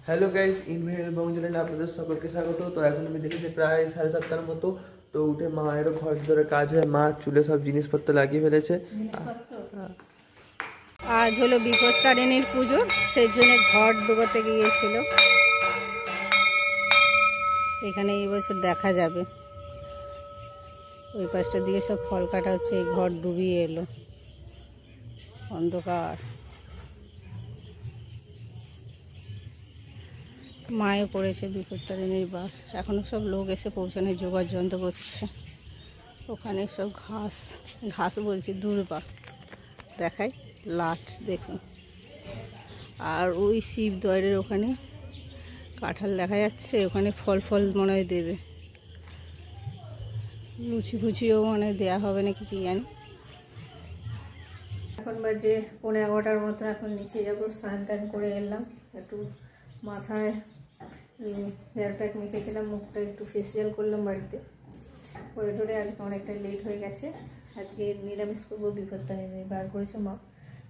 Hello guys, ইনভেল এবং চ্যানেলে আপনাদের সকলকে স্বাগত। তো এখন আমি দেখেছি প্রায় 7:30টার মতো। তো উঠে মায়েরও ঘর ধরে কাজ হয়, মা চুলে সব জিনিসপত্র লাগিয়ে ফেলেছে। আজ হলো বিপত্তারিণীর পুজো, সেই জন্য ঘর ডুবোতে গিয়েছিল। এখানে এই বছর দেখা যাবে ওই পাশটার দিকে সব ফল কাটা হচ্ছে, এই ঘর ডুবিয়ে এলো, অন্ধকার। মায়ে পড়েছে বিপত্তারিণীর বার, এখনো সব লোক এসে পৌঁছানোর জোগাড় যন্ত্র করছে। ওখানে সব ঘাস ঘাস বলছি দূর্বা দেখায়, লাট দেখুন। আর ওই শিব দ্বারের ওখানে কাঁঠাল দেখা যাচ্ছে, ওখানে ফল ফল মনে হয় দেবে, লুচি ফুচিও মনে হয় দেওয়া হবে নাকি কি জানি। এখন বাজে 11:15 মতো, এখন নিচে যাবো। স্নান টান করে এলাম, একটু মাথায় হেয়ার প্যাক মেখেছিলাম, মুখটা একটু ফেসিয়াল করলাম বাড়িতে করে ধরে। আজকে অনেকটা লেট হয়ে গেছে, আজকে নিরামিষ করবো, বিপত্তারিণী বার করেছে মা,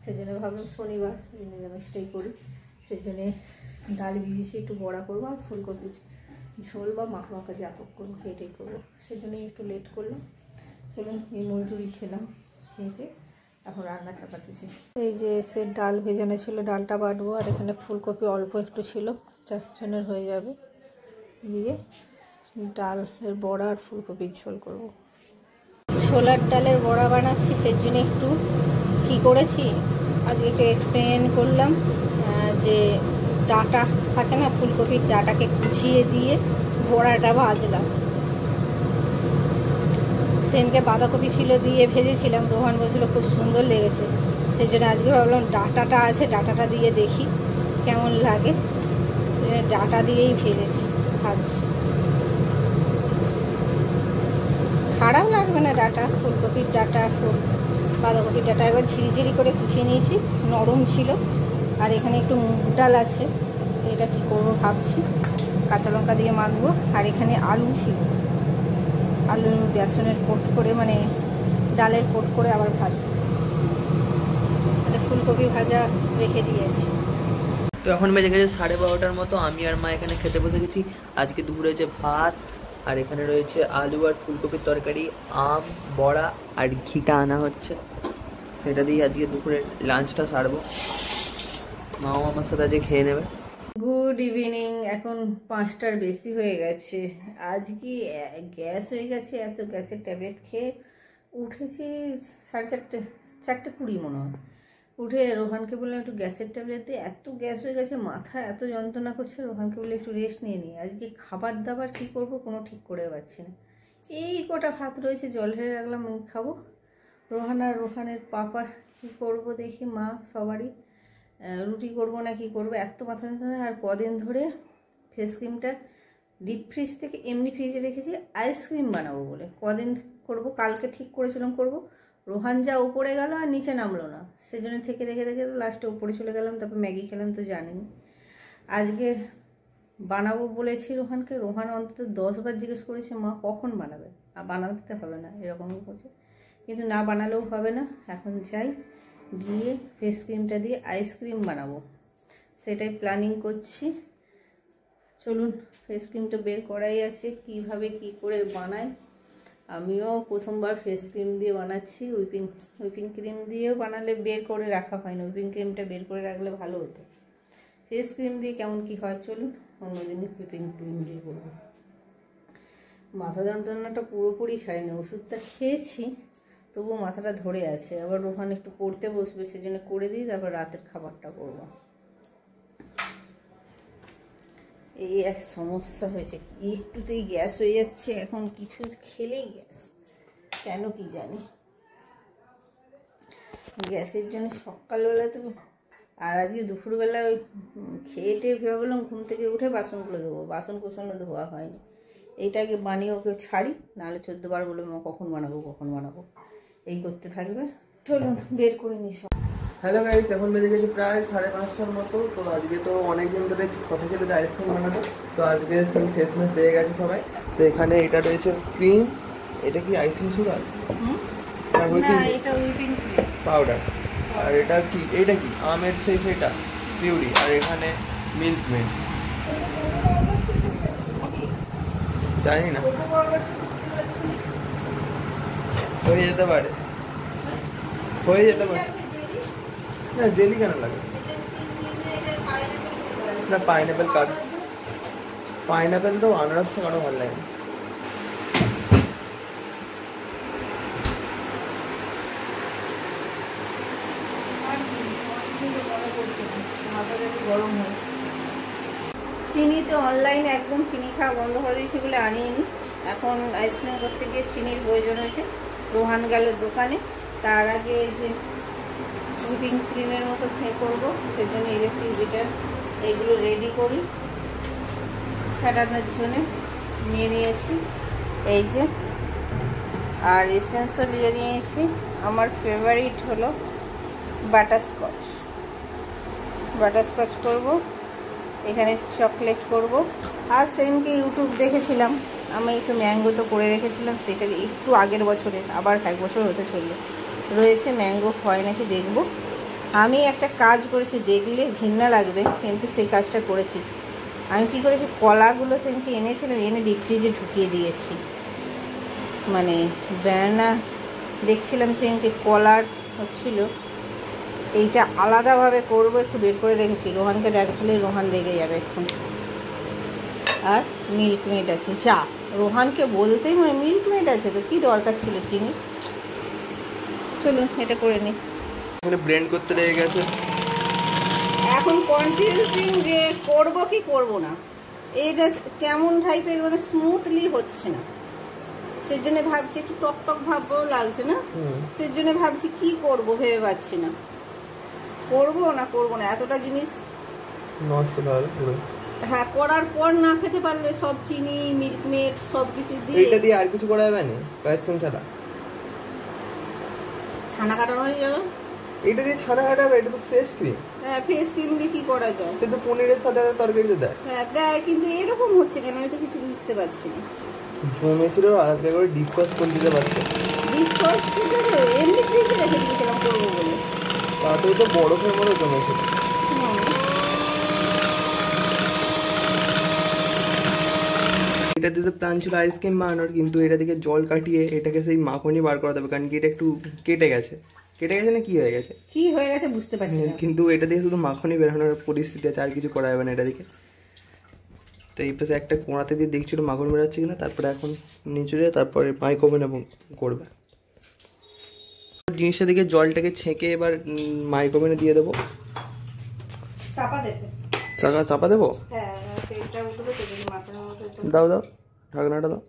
সেজন্য ভাবলাম শনিবার নিরামিষটাই করি। সেজন্যে ডাল ভিজিয়েছি, একটু বড়া করবো আর ফুলকপির ঝোল বা মাখা মাখা যা করবো সেটাই করবো, সেজন্যই একটু লেট করলাম। চলুন এই মুড়ি খেলাম, খেয়ে এখন রান্না চাপাতেছি। এই যে সে ডাল ভেজানো ছিল, ডালটা বাটবো। আর এখানে ফুলকপি অল্প একটু ছিল, 4 জনের হয়ে যাবে, দিয়ে ডালের বড়া আর ফুলকপির ঝোল করব। ছোলার ডালের বড়া বানাচ্ছি, সেজন্য একটু কী করেছি আজকে একটু এক্সপ্লেন করলাম। যে ডাটা থাকে না, ফুলকপির ডাটাকে কুচিয়ে দিয়ে বড়াটা ভাজলাম। সেদিনকে বাঁধাকপি ছিল দিয়ে ভেজেছিলাম, রোহান বলছিল খুব সুন্দর লেগেছে, সেই জন্য আজকে ভাবলাম ডাটাটা আছে, ডাটাটা দিয়ে দেখি কেমন লাগে। ডাটা দিয়েই ভেজেছি, ভাজছি। খারাপ লাগবে না ডাটা, ফুলকপির ডাটা বাঁধাকপির ডাটা একবার ঝিরিঝিরি করে কুচিয়ে নিয়েছি, নরম ছিল। আর এখানে একটু মুগ ডাল আছে, এটা কি করব ভাবছি, কাঁচা লঙ্কা দিয়ে মাখবো। আর এখানে আলু ছিল, আলু বেসনের কোট করে, মানে ডালের কোট করে আবার ভাজবো। আর ফুলকপি ভাজা রেখে দিয়েছি। তো এখন বেজে গেছে 12:30টার মতো, আমি আর মা এখানে খেতে বসে গেছি। আজকে দুপুরে হয়েছে ভাত, আর এখানে রয়েছে আলু আর ফুলকপির তরকারি, আম, বড়া আর ঘিটা আনা হচ্ছে, সেটা দিয়ে আজকে দুপুরে লাঞ্চটা সারবো। মাও আমার সাথে আজকে খেয়ে নেবে। গুড ইভিনিং, এখন 5টার বেশি হয়ে গেছে। আজকে গ্যাস হয়ে গেছে, এত গ্যাসের ট্যাবলেট খেয়ে উঠেছি 4:30, 4:20 মনে হয়। উঠে রোহানকে বললাম একটু গ্যাসের ট্যাবলেট দিয়ে, এত গ্যাস হয়ে গেছে, মাথা এত যন্ত্রণা করছে। রোহানকে বলে একটু রেস্ট নিয়ে নিই। আজকে খাবার দাবার কী করবো কোনো ঠিক করে পাচ্ছি না। এই কটা ভাত রয়েছে, জল ঢেলে রাখলাম, আমি খাবো। রোহান আর রোহানের পাপার কী করবো দেখি, মা সবারই রুটি করবো না কি করবো, এত মাথা যন্ত্রণা। আর কদিন ধরে ফেস ক্রিমটা ডিপ ফ্রিজ থেকে এমনি ফ্রিজে রেখেছি আইসক্রিম বানাবো বলে, কদিন করব, কালকে ঠিক করেছিলাম করব। রোহান যা উপরে গেল আর নিচে নামলো না, সেজন্য থেকে দেখে দেখে লাস্টে উপরে চলে গেলাম, তারপর ম্যাগি খেলাম, তো জানেনি। আজকে বানাবো বলেছি রোহানকে, রোহান অন্তত 10 বার জিজ্ঞেস করেছে মা কখন বানাবে, আর বানাতে হবে না এরকম করছে, কিন্তু না বানালেও হবে না। এখন যাই, গিয়ে ফেস ক্রিমটা দিয়ে আইসক্রিম বানাবো, সেটাই প্ল্যানিং করছি। চলুন, ফেস ক্রিমটা বের করাই আছে, কিভাবে কি করে বানাই। আমিও প্রথমবার ফেস ক্রিম দিয়ে বানাচ্ছি, হুইপিং ক্রিম দিয়েও বানালে বের করে রাখা হয় না, হুইপিং ক্রিমটা বের করে রাখলে ভালো হতো। ফেস ক্রিম দিয়ে কেমন কি হয় চলুন, অন্যদিনই হুইপিং ক্রিম দিয়ে করবো। মাথা যন্ত্রণাটা পুরোপুরি ছাড়েনি, ওষুধটা খেয়েছি তবুও মাথাটা ধরে আছে। আবার রোহান একটু পড়তে বসবে, সেজন্য করে দিই, তারপর রাতের খাবারটা করবো। এই এক সমস্যা হয়েছে, একটুতেই গ্যাস হয়ে যাচ্ছে, এখন কিছু খেলেই গ্যাস, কেন কি জানি। গ্যাসের জন্য সকালবেলা তো, আর আজকে দুপুরবেলা ওই খেয়ে টেয়ে ভাবলাম ঘুম থেকে উঠে বাসনগুলো ধোবো, বাসন কোসনও ধোয়া হয়নি। এইটাকে বানিয়ে ওকে ছাড়ি, নাহলে 14 বার বলবে মা কখন বানাবো কখন বানাবো, এই করতে থাকবে। চলুন বের করে নিই সব। হ্যালো গাইস, এখন বেজে গেছে প্রায় 5:30টার মতো। তো আজকে তো অনেকদিন ধরে কথা ছিল যে আইসক্রিম বানাবো, তো আজকে সেই শেষমেশ পেয়ে গেছে সবাই। তো এখানে এটা রয়েছে ক্রিম, এটা কি আইসিং সুগার, এটা হুইপিং পাউডার, আর এটা কি, এটা কি আমের সেটা পিউরি, আর এখানে মিল্ক মেড, জানি না, হয়ে যেতে পারে, হয়ে যেতে পারে। না জেলি কেন লাগে? না পাইনাপেল কাট, পাইনাপেল তো আনারস থেকে আরো ভালো লাগে। চিনি তো অনলাইনে একদম চিনি খাওয়া বন্ধ করে দিয়েছি বলে আনিনি। এখন আইসক্রিম করতে গিয়ে চিনির প্রয়োজন হয়েছে। রোহান গেল দোকানে, তার আগে যে হুইপিং ক্রিমের মতো খেয়ে করবো, সেজন্য ইলেকট্রিক বিটার এগুলো রেডি করি ফাটানোর জন্য নিয়ে নিয়েছি। এই যে, আর এসেন্সও নিয়ে নিয়েছি। আমার ফেভারিট হলো বাটারস্কচ, বাটারস্কচ করব, এখানে চকলেট করব। আর সেদিনকে ইউটিউব দেখেছিলাম, আমি একটু ম্যাঙ্গো তো করে রেখেছিলাম, সেটা একটু আগের বছরে, আবার 1 বছর হতে চললো রয়েছে। ম্যাঙ্গো হয় নাকি দেখব। আমি একটা কাজ করেছি, দেখলে ঘৃণা লাগবে, কিন্তু সেই কাজটা করেছি। আমি কি করেছি, কলাগুলো সেদিনকে এনেছিলাম, এনে ডিপ ফ্রিজে ঢুকিয়ে দিয়েছি। মানে ব্যানানা দেখছিলাম সেদিনকে কলার হচ্ছিল, এইটা আলাদাভাবে করব, একটু বের করে রেখেছি। রোহানকে দেখালে রোহান রেগে যাবে এখন। আর মিল্কমেড আছে, যা রোহানকে বলতেই মানে মিল্কমেড আছে তো কি দরকার ছিল চিনি। চলুন এটা করে নিই। ব্লেন্ড করতে লেগে গেছে। এখন কনফিউজিং যে করব কি করব না, এটা কেমন টাইপের মানে স্মুথলি হচ্ছে না, সেজন্য ভাবছি একটু টক টক ভাবও লাগছে না, সেজন্য ভাবছি কি করব ভেবে পাচ্ছি না, করবো না করবো না। এতটা জিনিস নষ্ট হবে পুরো। হ্যাঁ, করার পর না খেতে পারলে সব চিনি মিল্কমেড সব কিছু দিয়ে, এটা দিয়ে আর কিছু করা যাবে না আইসক্রিম ছাড়া? ছানা কাটানো হয়ে যাবে। এটা দিয়ে ছানা কাটাবে? এটা তো ফ্রেশ ক্রিম। হ্যাঁ, ফ্রেশ ক্রিম দিয়ে কি করা যায়? সে তো পনিরের সাথে তরকারিতে দেয়। হ্যাঁ দেয়, কিন্তু এরকম হচ্ছে কেন আমি তো কিছু বুঝতে পারছি না। জমেছিল, আজকে করে ডিফ্রস্ট করে দিতে পারছে। ডিফ্রস্ট কিন্তু এমনি ফ্রিজে রেখে দিয়েছিলাম করবো বলে, তাতেই তো বরফের মতো জমেছিল। এটা দিয়ে তো প্ল্যান ছিল আইসক্রিম বানানোর, কিন্তু এটা থেকে জল কাটিয়ে এটাকে সেই মাখনি বার করা যাবে, কারণ কি এটা একটু কেটে গেছে। কেটে গেছে না কি হয়ে গেছে, কি হয়ে গেছে বুঝতে পারছি না, কিন্তু এটা দিয়ে শুধু মাখনি বেরোনোর পরিস্থিতি আছে, আর কিছু করা যাবে না এটা দিকে। তো এই পাশে একটা কোড়াতে দিয়ে দেখছিল মাখন বেরোচ্ছে কিনা, তারপরে এখন নিচে যায়, তারপরে মাইক ওভেনে করবে। জিনিসটা দিকে জলটাকে ছেঁকে এবার মাইক ওভেনে দিয়ে দেবো। চাপা দেবে, চাপা দেবো? হ্যাঁ এটা উঠবে তো, যদি মাখানোর মতো দাও দাও, ঢাকনাটা দাও।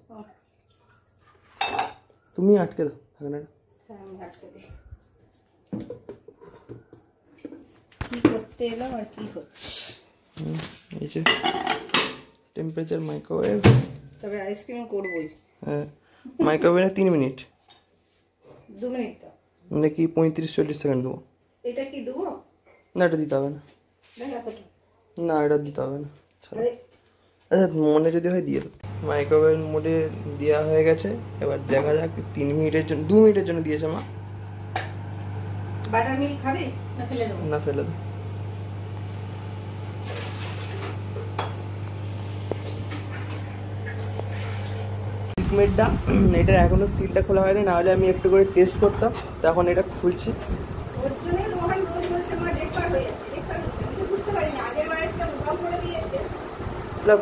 তুমি আটকে দাও ঢাকনাটা। হ্যাঁ আমি আটকে দিই। কি করতে এলাম আর কি হচ্ছে, এই যে টেম্পারেচার মাইক্রোওয়েভ। তবে আইসক্রিম করবই। হ্যাঁ, মাইক্রোওয়েভে 3 মিনিট 2 মিনিট তো নাকি 35-40 সেকেন্ড দেবো। এটা কি দেবো? না এটা দিতে হবে না, দেখ এতটা না এটা দিতে হবে না। আরে আচ্ছা মনে যদি হয় দিয়ে দেবো। মাইক্রোওয়েভ মোডে দেওয়া হয়ে গেছে, এবার দেখা যাক 3 মিনিটের জন্য, 2 মিনিটের জন্য দিয়েছে মা। বাটার মিল্ক খাবে না ফেলে দেবো? না ফেলে দেবো। মিল্কমেডটা এটা এখনো সিলটা খোলা হয়নি, না হলে আমি একটু করে টেস্ট করতাম। তখন এটা খুলছি। ওর জন্যই রোহান রোজ বলছে মা ডেকবার হয়ে যাচ্ছে, ডেকবার হচ্ছে। আমি তো বুঝতে পারিনি, আগের বার একটা উধাও করে দিয়েছে,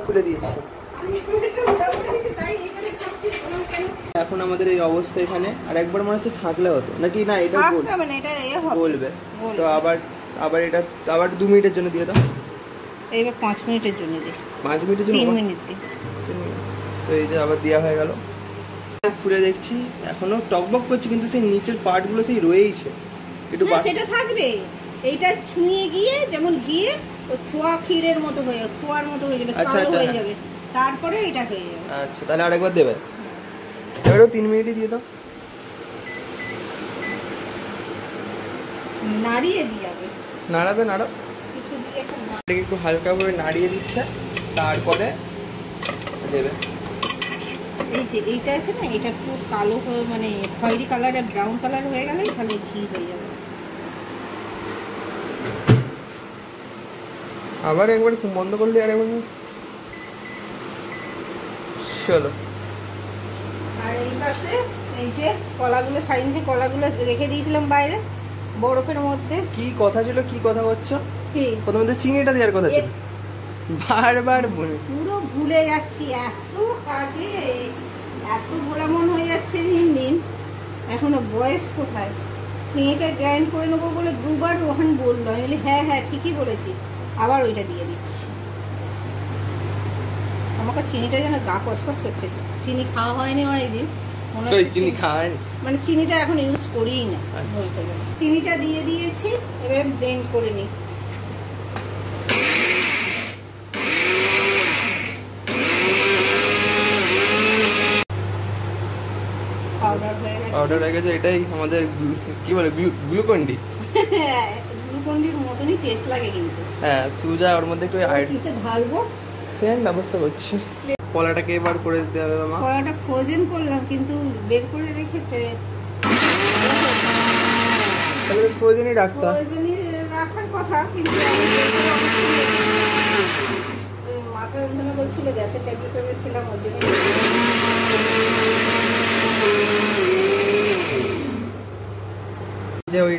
খুলে দিয়েছি। আমি একটা উধাও করে দিয়েছি, তাই এখানে খাচ্ছি কেন। এখন আমাদের এই অবস্থা এখানে, আর একবার মনে হচ্ছে ছাঁকলে হতো নাকি, না এটা মানে এটা হবে বলবে তো আবার এটা আবার 2 মিনিটের জন্য দিয়ে দাও। এইবার 5 মিনিটের জন্য দিই। 5 মিনিটের জন্য? 3 মিনিট দিই। তো এই যে আবার দেওয়া হয়ে গেল। খুলে দেখছি এখনো টকবক করছে, কিন্তু সেই নিচের পার্টগুলো সেই রয়েইছে একটু। না সেটা থাকবে, এইটা ছুঁয়ে গিয়ে যেমন ঘিয়ে খোয়া ক্ষীরের মতো হয়ে, খোয়ার মতো হয়ে যাবে, কালো হয়ে যাবে, তারপরে এটা হয়ে যাবে। আচ্ছা তাহলে আরেকবার দেবে, এবারেও 3 মিনিটই দিয়ে দাও। নাড়িয়ে দিয়ে যাবে, নাড়াবে, নাড়াও। কিছু দিয়ে একটু হালকা করে নাড়িয়ে দিচ্ছে, তারপরে দেবে। এই যে এইটা আছে না, এটা পুরো কালো হয়ে মানে খয়েরি কালার আর ব্রাউন কালার হয়ে গেলে তাহলে ঘি হয়ে যাবে। আবার একবার বন্ধ করলে আর একবার হলো। আর এই পাশে এই যে কলাগুলো সাইন্সে কলাগুলো রেখে দিয়েছিলাম বাইরে বরফের মধ্যে। কি কথা ছিল, কি কথা করছো? কি প্রথমে তো চিনিটা দেওয়ার কথা ছিল, বারবার বলে পুরো ভুলে যাচ্ছি। এত কাজে এত ভোলামন হয়ে যাচ্ছে দিন দিন, এখনো বয়স কোথায়। চিনিটা গ্রাইন্ড করে নেবো বলে দুবার রোহান বললো, আমি বলি হ্যাঁ হ্যাঁ ঠিকই বলেছিস, আবার ওইটা দিয়ে দিচ্ছি। আমাকে চিনিটা যেন গা কসকস করছে। চিনি খাওয়া হয়নি অনেকদিন, মনে হচ্ছে চিনি খায় মানে চিনিটা এখন ইউজ করিই না বলতে গেলে। চিনিটা দিয়ে দিয়েছি, এবার ব্লেন্ড করে নিই। পাউডার হয়ে গেছে। এটাই আমাদের কি বলে গ্লুকন ডি। গ্লুকন ডির মতনই টেস্ট লাগে কিন্তু। হ্যাঁ সুজা ওর মধ্যে একটু কিসে ঢালবো সেম ব্যবস্থা করছি। কলাটাকে এবার করে দিতে হবে মা। কলাটা ফ্রোজেন করলাম কিন্তু বের করে রেখে তাহলে ফ্রোজেনই রাখতে হয়। ফ্রোজেনই রাখার কথা, কিন্তু মাথা যন্ত্রণা করছিল, গ্যাসের ট্যাবলেট খেলাম ওর জন্য। যে ওই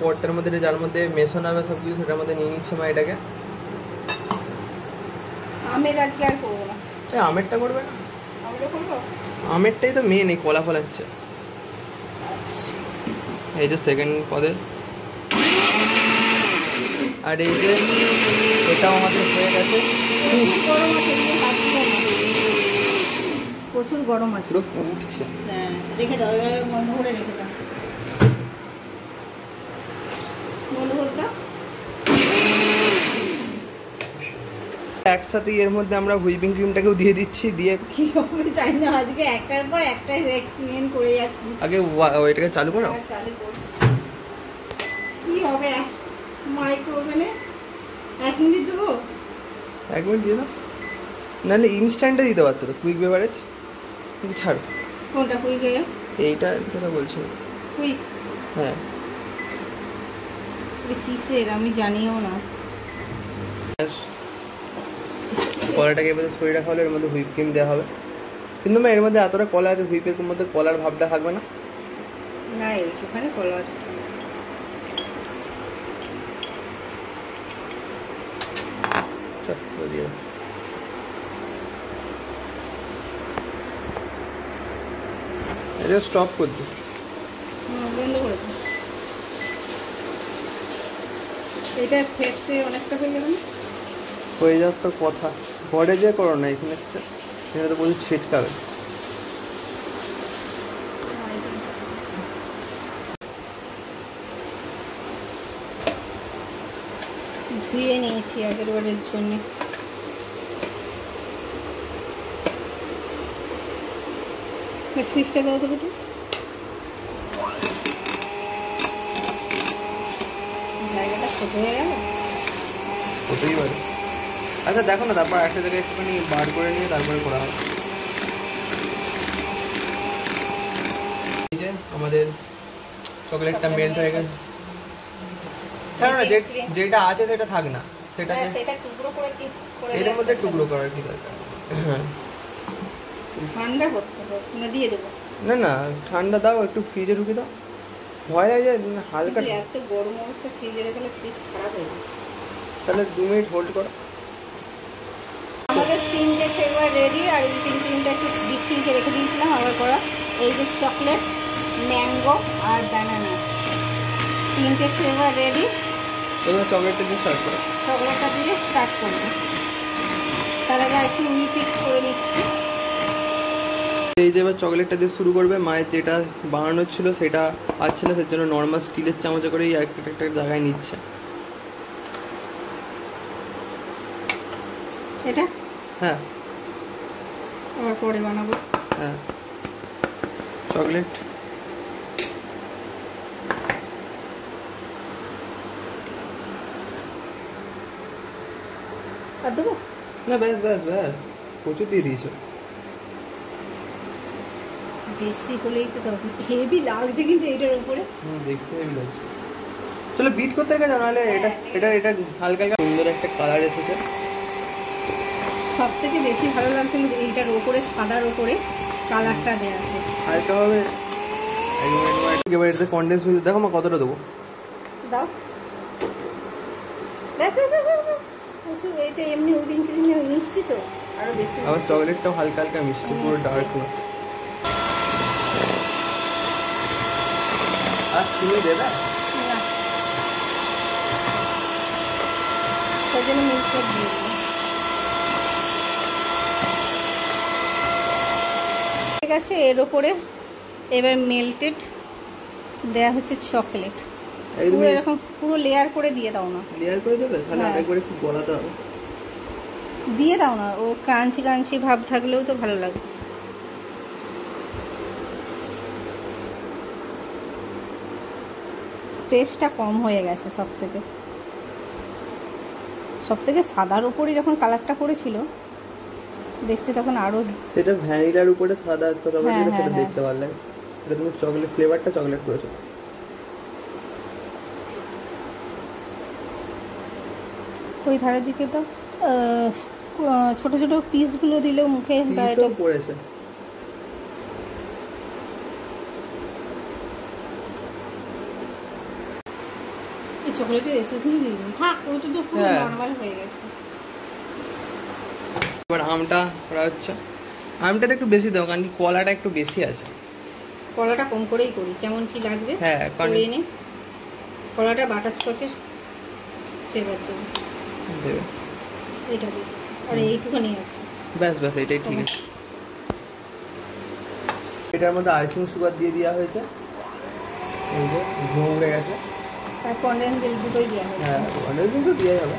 পটটার মধ্যে যার মধ্যে মেশানো হবে সব কিছু, সেটার মধ্যে নিয়ে নিচ্ছে মা এটাকে। আমের আজকে আর করবো না। আমেরটা করবে না? আমেরটা করবো। আমেরটাই তো মেন, এই কলা ফলাচ্ছে। এই যে সেকেন্ড পদে, আর এই যে এটাও আমাদের হয়ে গেছে। গরম আছে, প্রচুর গরম আছে, পুরো ফুটছে। হ্যাঁ রেখে দাও, এবার বন্ধ করে রেখে দাও। বন্ধ করে দাও। একসাথে এর মধ্যে আমরা হুইপিং ক্রিমটাকেও দিয়ে দিচ্ছি, দিয়ে কি হবে জানি না, আজকে একটার পর একটা এক্সপেরিমেন্ট করে যাচ্ছি। আগে এটাকে চালু করো। চালু করছি। কি হবে মাইক্রোওভেনে 1 মিনিট দেবো? 1 মিনিট দিয়ে দাও, নাহলে ইনস্ট্যান্টে দিতে পারতো তো, কুইক বেভারেজ। কিন্তু ছাড়ো। কোনটা কুইক? এইটা কথা বলছি। কুইক? হ্যাঁ। কিসের আমি জানিও না। কলাটাকে এবার সরিয়ে রাখা হলে এর মধ্যে হুইপ ক্রিম দেওয়া হবে। কিন্তু এর মধ্যে এতটা কলা আছে, হুইপের মধ্যে কলার ভাবটা থাকবে না। না এইখানে কলা আছে। এটা স্টপ করে দিই। বন্ধ করে দিই। এটা ফেটে অনেকটা হয়ে যাবে না? হয়ে যাওয়ার তো কথা, ঘরে যে করো না, এখানে হচ্ছে এখানে তো প্রচুর ছিটকাবে। ধুয়ে নিয়েছি আগের বারের জন্য। সুইচটা দাও তো একটু। জায়গাটা ছোট হয়ে গেল। হতেই পারে। আচ্ছা দেখো না, তারপর একটা জায়গায় একটুখানি বার করে নিয়ে তারপরে করা হবে। আমাদের চকলেটটা মেল্ট হয়ে গেছে। ছাড়ো না, যেটা আছে সেটা থাক না, সেটা টুকরো করে এর মধ্যে টুকরো করার কি দরকার? ঠান্ডা করতে হবে না, দিয়ে দেবো? না না ঠান্ডা দাও, একটু ফ্রিজে ঢুকে দাও। ভয় লাগে হালকা। এত গরম অবস্থা ফ্রিজে রেখে ফ্রিজ খারাপ হয়ে যাবে। তাহলে 2 মিনিট হোল্ড করো। আমাদের 3টে ফ্লেভার রেডি, আর এই 3টা একটু ডিপ ফ্রিজে রেখে দিয়েছিলাম আবার করা। এই যে চকলেট, ম্যাঙ্গো আর ব্যানানা, 3টে ফ্লেভার রেডি। এবার চকলেটটা দিয়ে স্টার্ট করো। চকলেটটা দিয়ে স্টার্ট করবো। তার আগে একটু হুইপিং করে নিচ্ছি। এই যে এবার চকলেটটা দিয়ে শুরু করবে। মায়ের যেটা বানানো ছিল সেটা পাচ্ছে না, সেই জন্য নর্মাল স্টিলের চামচে করেই একটা জায়গায় নিচ্ছে। এটা হ্যাঁ আবার পরে বানাবো। হ্যাঁ চকলেট আর দেবো না, ব্যাস ব্যাস ব্যাস, প্রচুর দিয়ে দিয়েছো। বেশি হলেই তো হেভি লাগছে কিন্তু এটার উপরে। দেখতে হেভি লাগছে। চলো বিট করতে রেখে যাও, নাহলে এটা হালকা হালকা সুন্দর একটা কালার এসেছে। সব থেকে বেশি ভালো লাগছিল এইটার ওপরে সাদার ওপরে কালারটা দেওয়া আছে। হালকা হবে এবার এটাতে কনডেন্স মিল্ক দেখো মা কতটা দেবো। দাও দেখো প্রচুর। এটা এমনি হুইপিং ক্রিম মিষ্টি তো আরো বেশি। আবার চকলেটটাও হালকা হালকা মিষ্টি, পুরো ডার্ক না। আর চিনি দেবে না, সেই জন্য মিল্ক দিয়ে দিই। ঠিক আছে, এর ওপরে এবার মেল্টেড দেয়া হচ্ছে চকলেট। পুরো এরকম পুরো লেয়ার করে দিয়ে দাও না। লেয়ার করে দেবে তাহলে আরেকবার একটু গলাতে হবে। দিয়ে দাও না, ও ক্রাঞ্চি ক্রাঞ্চি ভাব থাকলেও তো ভালো লাগে। স্পেসটা কম হয়ে গেছে সব থেকে সাদার উপরে যখন কালারটা করেছিল দেখতে তখন আরো। সেটা ভ্যানিলার উপরে সাদা একটা চকলেট দিলে সেটা দেখতে ভালো লাগে। এটা তুমি চকলেট ফ্লেভারটা চকলেট করেছো। ওই ধারের দিকে তো ছোট ছোট পিসগুলো দিলেও মুখে পড়েছে। এই চকলেটের এসেন্স নিয়ে দিই। হ্যাঁ, ওটা তো পুরো নরমাল হয়ে গেছে। এবার আমটা করা হচ্ছে। আমটাতে একটু বেশি দাও, কারণ কি কলাটা একটু বেশি আছে। কলাটা কম করেই করি, কেমন কি লাগবে করে নে। কলাটা বাটারস্কচের ফ্লেভার দেবে, এটা দিই। আর এইটুকুনি আছে, ব্যাস ব্যাস, এটাই ঠিক আছে। এটার মধ্যে আইসিং সুগার দিয়ে দেওয়া হয়েছে, এই যে ধোঁয়া উড়ে গেছে। আর কনডেন্স মিল্ক দুটোই দেওয়া হয়েছে। হ্যাঁ, কনডেন্স মিল্ক তো দেওয়াই হবে,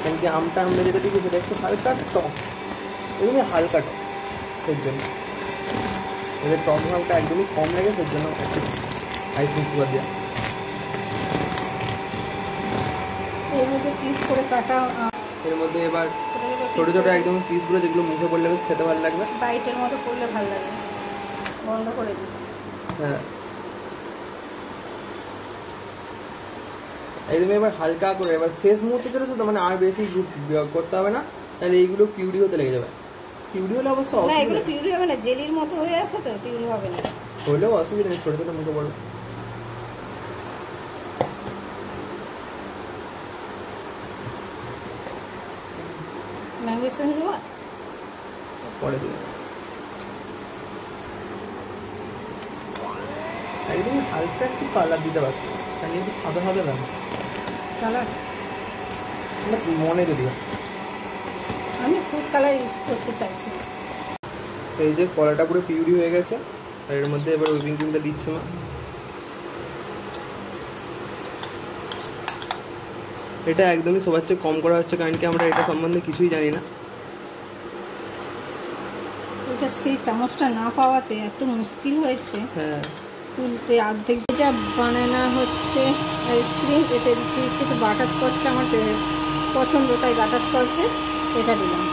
কারণ কি আমটা আমরা যেটা দিচ্ছি সেটা একটু হালকা টক, একদমই হালকা টক। সেই জন্য এদের টক ভাবটা একদমই কম লাগে, সেই জন্য একটু আইসিং সুগার দেওয়া। এর মধ্যে পিস করে কাটা, এর মধ্যে এবার ছোটো ছোটো একদম পিসগুলো যেগুলো মুখে পড়লে বেশ খেতে ভালো লাগবে, বাইটের মতো করলে ভালো লাগে। বন্ধ করে দিই। হ্যাঁ, একদম এবার হালকা করে। এবার শেষ মুহূর্তে চলেছে তো, মানে আর বেশি করতে হবে না, তাহলে এইগুলো পিউরি হতে লেগে যাবে। পিউরি হলে অবশ্য না, এগুলো পিউরি হবে না, জেলির মতো হয়ে আছে তো, পিউরি হবে না। হলেও অসুবিধা নেই, ছোটো ছোটো মুখে পড়বে। ম্যাঙ্গো এসেন্স দেবো পরে দেবে, একদম হালকা একটু কালার দিতে পারতো, কারণ একটু সাদা সাদা লাগছে কালার। মনে যদি আমি ফুড কালার ইউজ করতে চাইছি। এই যে কলাটা পুরো পিউরি হয়ে গেছে, আর এর মধ্যে এবার হুইপিং ক্রিমটা দিচ্ছে মা। এটা একদমই সবার চেয়ে কম করা হচ্ছে, কারণ কি আমরা এটা সম্বন্ধে কিছুই জানি না। এটা সেই চামচটা না পাওয়াতে এত মুশকিল হয়েছে হ্যাঁ, তুলতে। অর্ধেক যেটা বানানো হচ্ছে আইসক্রিম, এতে দিচ্ছি একটু বাটারস্কচটা আমার পছন্দ, তাই বাটারস্কচের এটা দিলাম।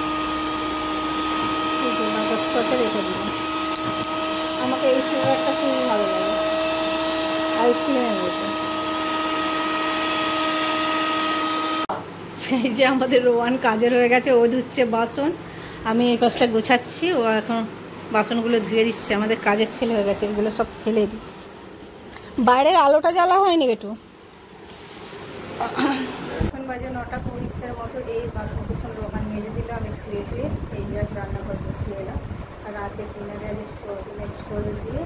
বাটারস্কচের এটা দিলাম, আমাকে এই ফ্লেভারটা খুবই ভালো লাগে আইসক্রিমের মতো। এই যে আমাদের রোয়ান কাজের হয়ে গেছে, ও ধুচ্ছে বাসন, আমি এই পাশটা গোছাচ্ছি, ও এখন বাসনগুলো ধুয়ে দিচ্ছে। আমাদের কাজের ছেলে হয়ে গেছে, এগুলো সব ফেলে দিই। বাইরের আলোটা জ্বালা হয়নি বেটু। এখন বাজে 9:20 মতো। এই বাসন কুসন রোহান মেজে দিলাম, একটু শুয়ে এই জাস্ট রান্নাঘর গুছিয়ে এলাম। আর রাতে ডিনারে ছোল দিয়ে